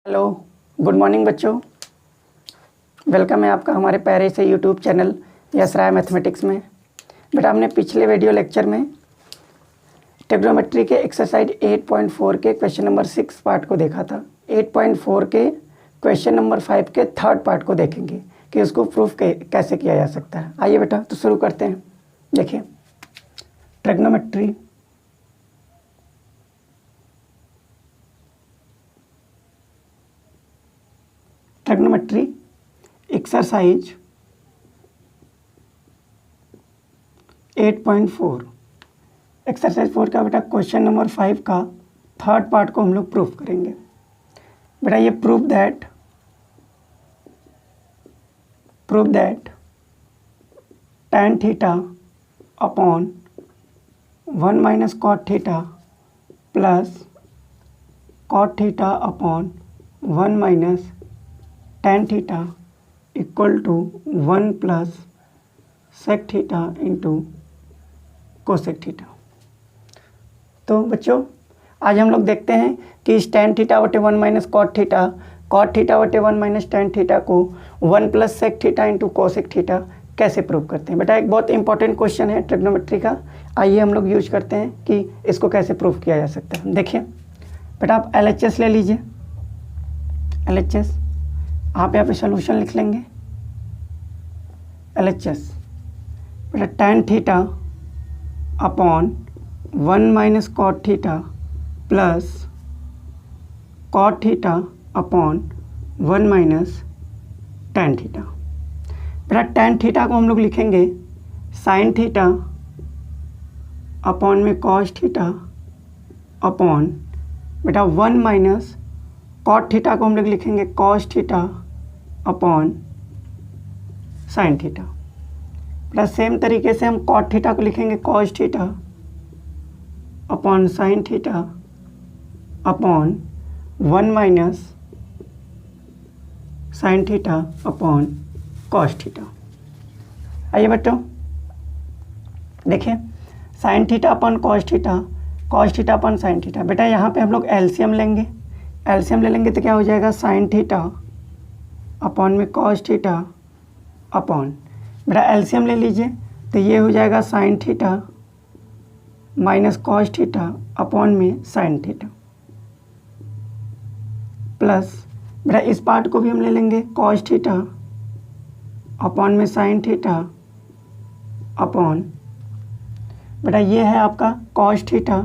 Hello, good morning बच्चों। Welcome है आपका हमारे प्यारे से यूट्यूब चैनल यस राय मैथमेटिक्स में। बेटा हमने पिछले वीडियो लेक्चर में ट्रिग्नोमेट्री के एक्सरसाइज 8.4 के क्वेश्चन नंबर 6 पार्ट को देखा था। 8.4 के क्वेश्चन नंबर 5 के थर्ड पार्ट को देखेंगे कि उसको प्रूफ कैसे किया जा सकता है। आइए बेटा तो शुरू करते हैं। देखिए ट्रिग्नोमेट्री एक्सरसाइज 8.4 एक्सरसाइज 4 का बेटा क्वेश्चन नंबर 5 का थर्ड पार्ट को हम लोग प्रूफ करेंगे। बेटा ये proof that tan theta upon 1 minus cot theta plus cot theta upon 1 minus tan theta equal to 1 plus sec theta into cosec theta. तो बच्चों आज हम लोग देखते हैं कि इस tan थीटा बटे 1 माइनस कॉट थीटा बटे 1 माइनस tan थीटा को 1 plus sec theta into cosec theta कैसे प्रूव करते हैं। बेटा एक बहुत इंपॉर्टेंट क्वेश्चन है ट्रिग्नोमेट्री का। आइए हम लोग यूज करते हैं कि इसको कैसे प्रूव किया जा सकता है। देखिए बेटा आप LHS ले लीजिए। LHS आप यहाँ पे सोल्यूशन लिख लेंगे। LHS बेटा tan theta upon 1 minus cot theta plus cot theta upon 1 minus tan theta. बेटा tan थीटा को हम लोग लिखेंगे साइन थीटा अपॉन में कॉस थीटा अपॉन बेटा 1 माइनस कॉट थीटा को हम लोग लिखेंगे cos theta upon sine theta. Plus same तरीके से हम कॉट थीटा को लिखेंगे cos theta upon sine theta upon 1 minus sine theta upon cos theta. आइए बच्चों देखिए sine theta upon cos theta upon sine theta. बेटा यहाँ पे हम लोग एलसीएम लेंगे। एलसीएम ले लेंगे तो क्या हो जाएगा साइन थीटा अपॉन में कॉस थीटा अपॉन बेटा एलसीएम ले लीजिए तो ये हो जाएगा sign theta minus cos theta upon में साइन थीटा प्लस बेटा इस पार्ट को भी हम ले लेंगे कॉस थीटा अपॉन में साइन थीटा अपॉन बेटा ये है आपका cos theta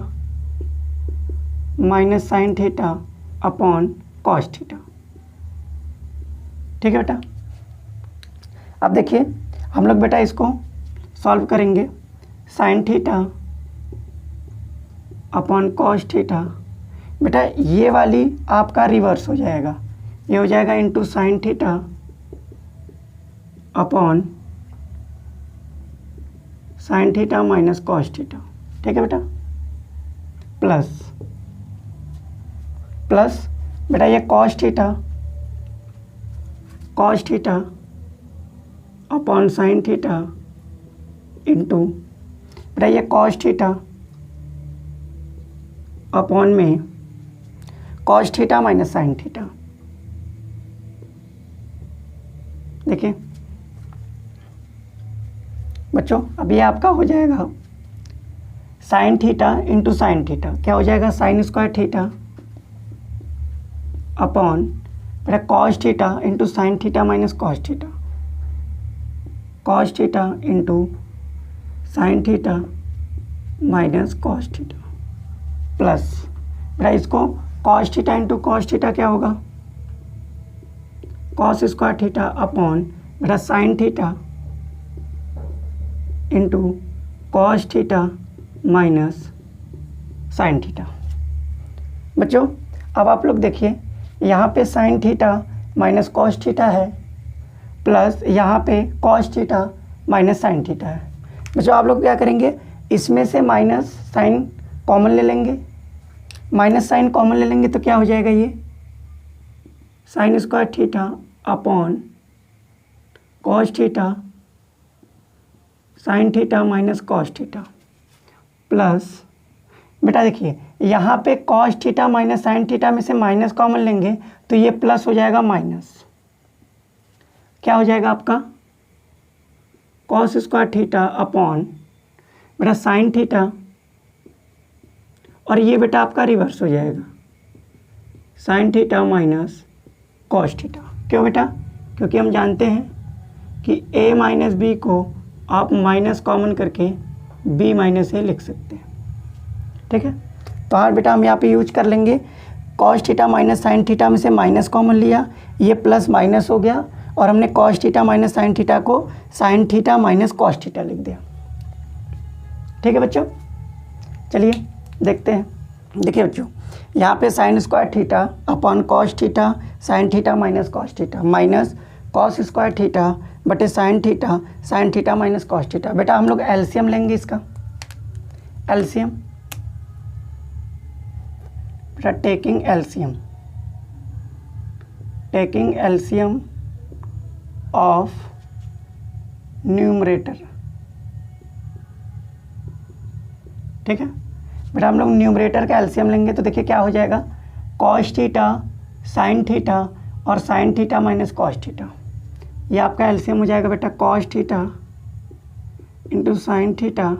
minus sine theta upon cos theta. ठीक है बेटा। अब देखिए हम लोग बेटा इसको सॉल्व करेंगे। Sign theta upon cos theta बेटा ये वाली आपका रिवर्स हो जाएगा। ये हो जाएगा into sine theta upon sine theta minus cos theta. ठीक है बेटा। प्लस बेटा ये cos theta upon sine theta into बेटा ये कॉस थीटा अपॉन में cos theta minus sine theta. देखिए बच्चों अब ये आपका हो जाएगा sign theta into sine theta. क्या हो जाएगा साइन स्क्वायर थीटा अपॉन बेटा cos theta into sine theta minus cos theta into sine theta minus cos theta plus बेटा इसको cos theta into cos theta क्या होगा कॉस स्क्वायर थीटा अपॉन बेटा sign theta into cos theta minus sine theta. बच्चों अब आप लोग देखिए यहाँ पे sine theta minus cos theta है प्लस यहाँ पे cos theta minus sine theta है। बच्चों आप लोग क्या करेंगे इसमें से माइनस साइन कॉमन ले लेंगे। माइनस साइन कॉमन ले लेंगे तो क्या हो जाएगा ये sign square theta upon cos theta sine theta minus cos theta plus बेटा देखिए यहाँ पे cos theta minus sine theta में से माइनस कॉमन लेंगे तो ये प्लस हो जाएगा माइनस, क्या हो जाएगा आपका कॉस स्क्वायर थीटा अपॉन बेटा साइन थीटा, और ये बेटा आपका रिवर्स हो जाएगा sign theta minus cos theta. क्यों बेटा? क्योंकि हम जानते हैं कि a माइनस बी को आप माइनस कॉमन करके b माइनस ए लिख सकते हैं। ठीक है, तो हाँ बेटा हम यहाँ पे यूज कर लेंगे cos theta minus sine theta में से माइनस कॉमन लिया, ये प्लस माइनस हो गया, और हमने cos theta minus sine theta को sine theta minus cos theta लिख दिया। ठीक है बच्चों, चलिए देखते हैं। देखिए बच्चों यहाँ पे sine square theta upon cos theta sine theta minus cos theta minus cos square theta बटे sine theta minus cos theta. बेटा हम लोग एलसीएम लेंगे इसका, एलसीएम बेटा टेकिंग एलसीएम ऑफ न्यूमरेटर। ठीक है बेटा, हम लोग न्यूमरेटर का एलसीएम लेंगे तो देखिए क्या हो जाएगा कॉस थीटा साइन थीटा और sine theta minus cos theta, ये आपका एलसीएम हो जाएगा बेटा cos theta into sine theta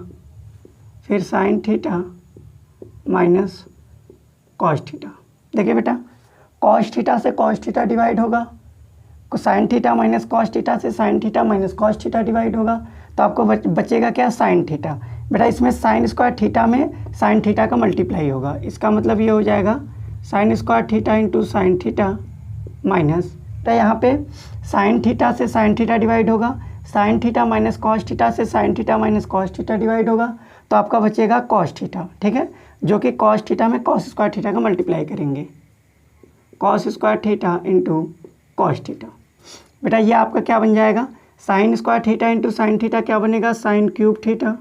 फिर sine theta minus cos theta. देखिए बेटा कॉस थीटा से कॉस थीटा डिवाइड होगा, sine theta minus cos theta से sine theta minus cos theta divide होगा, तो आपको बचेगा क्या साइन थीटा। बेटा इसमें साइन स्क्वायर थीटा में साइन थीटा का मल्टीप्लाई होगा, इसका मतलब ये हो जाएगा sine square theta into sine theta minus, तो यहाँ पे साइन थीटा से साइन थीटा डिवाइड होगा, sine theta minus cos theta से sine theta minus cos theta divide होगा, तो आपका बचेगा कॉस थीटा। ठीक है, जो कि कॉस थीटा में कॉस स्क्वायर थीटा का मल्टीप्लाई करेंगे, cos square theta into cos theta. बेटा ये आपका क्या बन जाएगा sine square theta into sine theta क्या बनेगा साइन क्यूब थीटा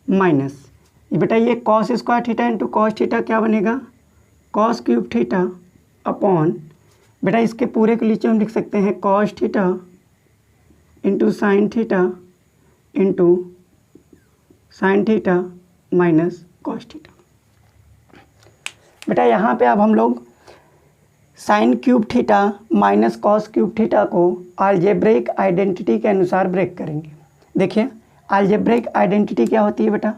माइनस बेटा ये cos square theta into cos theta क्या बनेगा कॉस क्यूब थीटा अपॉन बेटा इसके पूरे के नीचे हम लिख सकते हैं cos theta into sine theta into sine theta minus cos theta. बेटा यहाँ पे अब हम लोग sign cube theta minus cos cube theta को अलजेब्रिक आइडेंटिटी के अनुसार ब्रेक करेंगे। देखिए अलजेब्रिक आइडेंटिटी क्या होती है बेटा,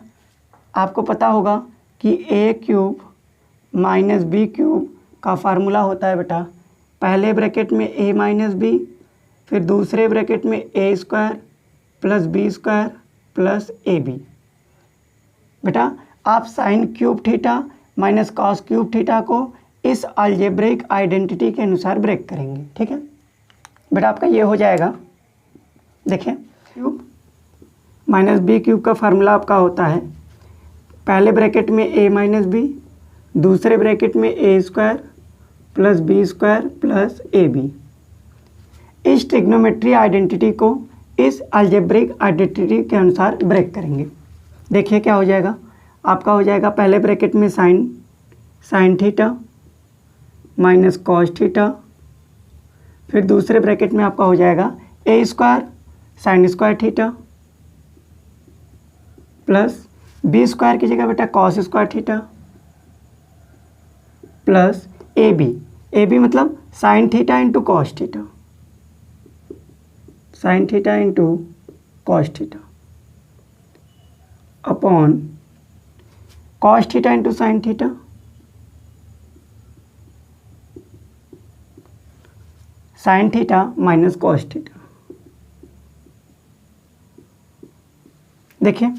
आपको पता होगा कि ए क्यूब माइनस बी क्यूब का फार्मूला होता है बेटा पहले ब्रैकेट में ए माइनस बी फिर दूसरे ब्रैकेट में A square plus B square plus A B. बेटा आप sine cube theta minus cos cube theta को इस अलजेब्रिक आइडेंटिटी के अनुसार ब्रेक करेंगे। ठीक है बेटा, आपका ये हो जाएगा, देखिए क्यूब माइनस बी क्यूब का फार्मूला आपका होता है पहले ब्रैकेट में ए माइनस बी दूसरे ब्रैकेट में A square plus B square plus A B. इस ट्रिग्नोमेट्री आइडेंटिटी को इस अलजेब्रिक आइडेंटिटी के अनुसार ब्रेक करेंगे। देखिए क्या हो जाएगा, आपका हो जाएगा पहले ब्रैकेट में sine theta minus cos theta फिर दूसरे ब्रैकेट में आपका हो जाएगा A square sine square theta plus B square की जगह बेटा cos square theta plus A B मतलब sine theta into cos theta sine theta into cos theta upon cos theta into sine theta sine theta minus cos theta. देखिए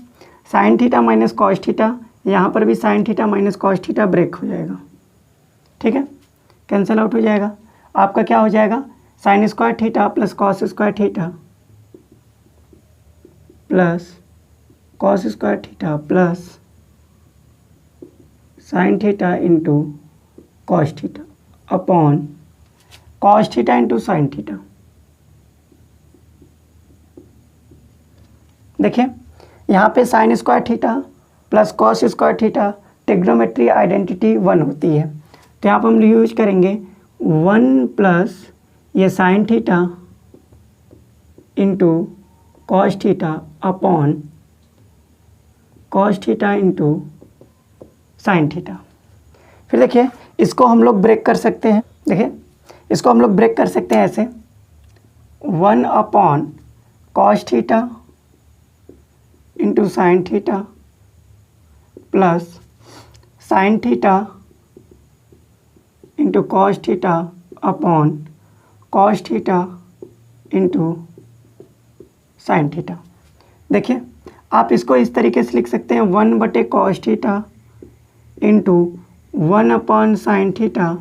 sine theta minus cos theta, यहाँ पर भी sine theta minus cos theta break हो जाएगा। ठीक है, cancel out हो जाएगा। आपका क्या हो जाएगा sine square theta plus cos square theta plus cos square theta plus sign theta into cos theta upon cos theta into sine theta. देखिए यहाँ पे sine square theta plus cos square theta trigonometry identity 1 होती है, तो यहाँ पर हम use करेंगे 1 प्लस ये sign theta into cos theta upon cos theta into sine theta. फिर देखिए इसको हम लोग ब्रेक कर सकते हैं, देखिए इसको हम लोग ब्रेक कर सकते हैं ऐसे, 1 upon cos theta into sine theta plus sign theta into cos theta upon cos theta into sine theta. देखिए आप इसको इस तरीके से लिख सकते हैं, 1/cos theta into 1 upon sine theta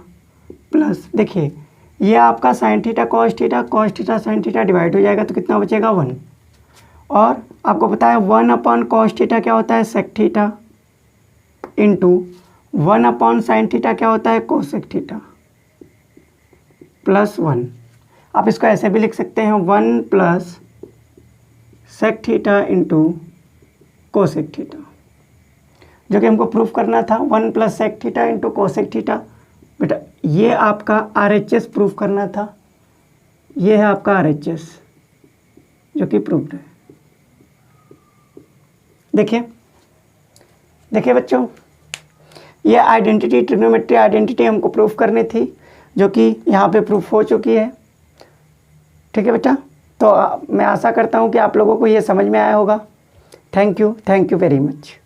plus, देखिए ये आपका sine theta cos theta sine theta divide हो जाएगा तो कितना बचेगा 1। और आपको पता है 1 अपॉन कॉस थीटा क्या होता है sec theta into 1 upon sine theta क्या होता है कोसेक थीटा प्लस 1। आप इसको ऐसे भी लिख सकते हैं 1 plus sec theta into cosec theta, जो कि हमको प्रूफ करना था 1 plus sec theta into cosec theta. बेटा ये आपका RHS प्रूफ करना था, ये है आपका RHS जो कि प्रूफ्ड है। देखिए देखिए बच्चों, ये आइडेंटिटी ट्रिग्नोमेट्री आइडेंटिटी हमको प्रूफ करनी थी, जो कि यहाँ पे प्रूफ हो चुकी है। ठीक है बेटा, तो मैं आशा करता हूँ कि आप लोगों को ये समझ में आया होगा। Thank you very much.